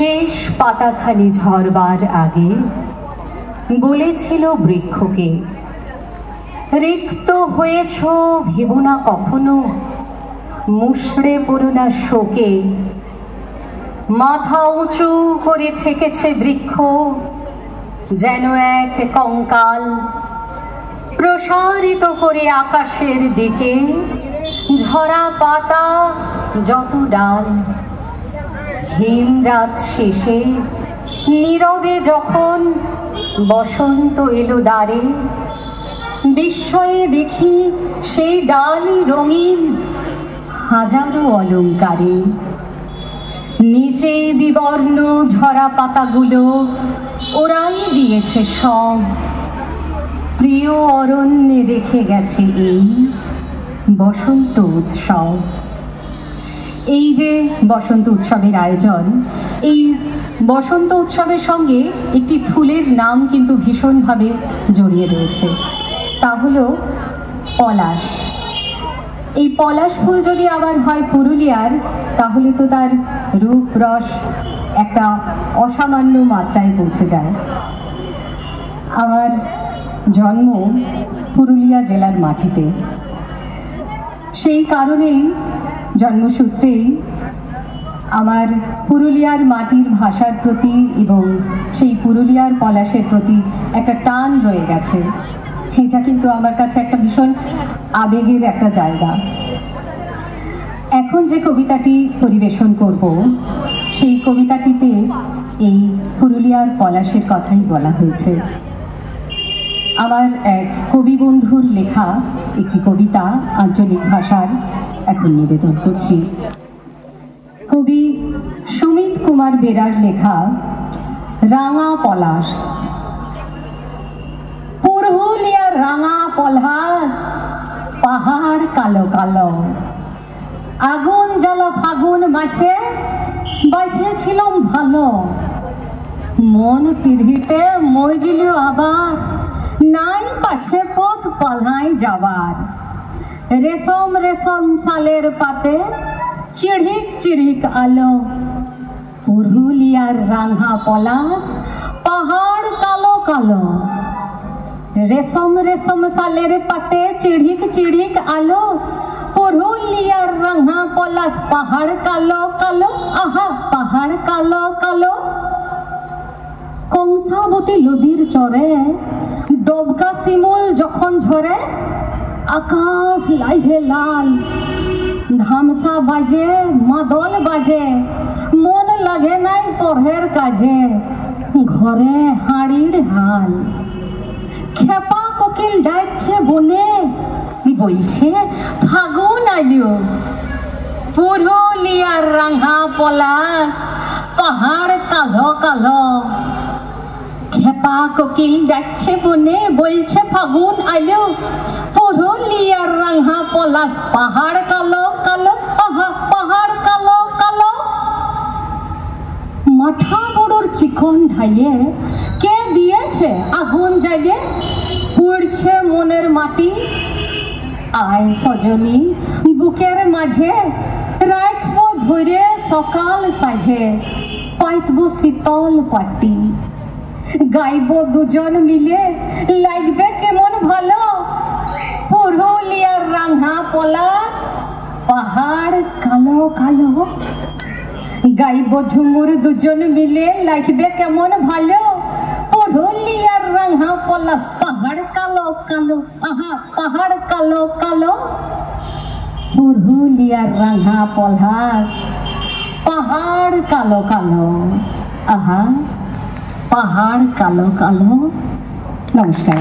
শেষ পাতাখানি ঝরবার আগে বলেছিল বৃক্ষকে, রিক্ত হয়েছ ভেবো না কখনো, মুষড়ে পড়ো না শোকে। মাথা উঁচু করে থেকেছে বৃক্ষ যেন এক কঙ্কাল, প্রসারিত করে আকাশের দিকে ঝরা পাতা যত ডাল। হিমরাত শেষে নীরবে যখন বসন্ত এলো দ্বারে, বিস্ময়ে দেখি সেই ডালই রঙিন হাজারো অলঙ্কারে। নিচে বিবর্ণ ঝরা পাতাগুলো ওরাই দিয়েছে সব, প্রিয় অরণ্যে রেখে গেছে এই বসন্ত উৎসব। এই যে বসন্ত উৎসবের আয়োজন, এই বসন্ত উৎসবের সঙ্গে একটি ফুলের নাম কিন্তু ভীষণভাবে জড়িয়ে রয়েছে, তা হলো পলাশ। এই পলাশ ফুল যদি আবার হয় পুরুলিয়ার, তাহলে তো তার রূপ রস একটা অসামান্য মাত্রায় পৌঁছে যায়। আমার জন্ম পুরুলিয়া জেলার মাটিতে, সেই কারণেই জন্মসূত্রেই আমার পুরুলিয়ার মাটির ভাষার প্রতি এবং সেই পুরুলিয়ার পলাশের প্রতি একটা টান রয়ে গেছে। এটা কিন্তু আমার কাছে একটা ভীষণ আবেগের একটা জায়গা। এখন যে কবিতাটি পরিবেশন করব, সেই কবিতাটিতে এই পুরুলিয়ার পলাশের কথাই বলা হয়েছে। আমার এক কবি বন্ধুর লেখা একটি কবিতা আঞ্চলিক ভাষার এখন নিবেদন করছি। কবি সুমিত কুমার বেরার লেখা রাঙা পলাশ। পুরুলিয়ার রাঙা পলাশ, পাহাড় কালো কালো, আগুন জ্বালা ফাগুন মাসে বসেছিলাম ভালো। মন পিড়িতে মজল আবার, নাই পাছে পথ পালাই যাবার। রেশম রেশম শালের পাতে চিড়িক চিড়িক আলো। পুরুলিয়ার রাঙা পলাশ, পাহাড় কালো কালো। রেশম রেশম শালের পাতে চিড়িক চিড়িক আলো। পুরুলিয়ার রাঙা পলাশ, পাহাড় কালো কালো। আহা পাহাড় কালো কালো। কংসাবতী নদীর চরে ডবকা শিমুল যখন ঝরে, আকাশ লাইহে লাল। ধামসা বাজে মাদল বাজে, মন লাগে নাই পড়ের কাজে। ঘরে হাড়ির হাল। খেপা কোকিল ডাকছে বনে, বলছে ফাগুন আইলো। পুরুলিয়ার রাঙা পলাশ, পাহাড় কালো কালো। খেপা কোকিল ডাকছে বনে, বলছে ফাগুন আইলো। পুরুলিয়ার রাঙা পলাশ, পাহাড় কালো কালো। আহা পাহাড় কালো কালো। মাঠা বড়র চিকন ঢাইয়ে কে দিয়েছে আগুন জাগে? পুড়ছে মনের মাটি। আয় সজনী বুকের মাঝে, রাখবো ধরে সকাল সাজে। পাইতবো শীতল পাটি, গাইব দুজন মিলে, লাগবে কেমন ভালো। পুরুলিয়ার রাঙা পলাশ, পাহাড় কালো কালো। গাইব ঝুমুর দুজন মিলে, লাগবে কেমন ভালো। পুরুলিয়ার রাঙা পলাশ, পাহাড় কালো কালো। আহা পাহাড় কালো কালো। পুরুলিয়ার রাঙা পলাশ, পাহাড় কালো কালো। আহা পাহাড় কালো কালো। নমস্কার।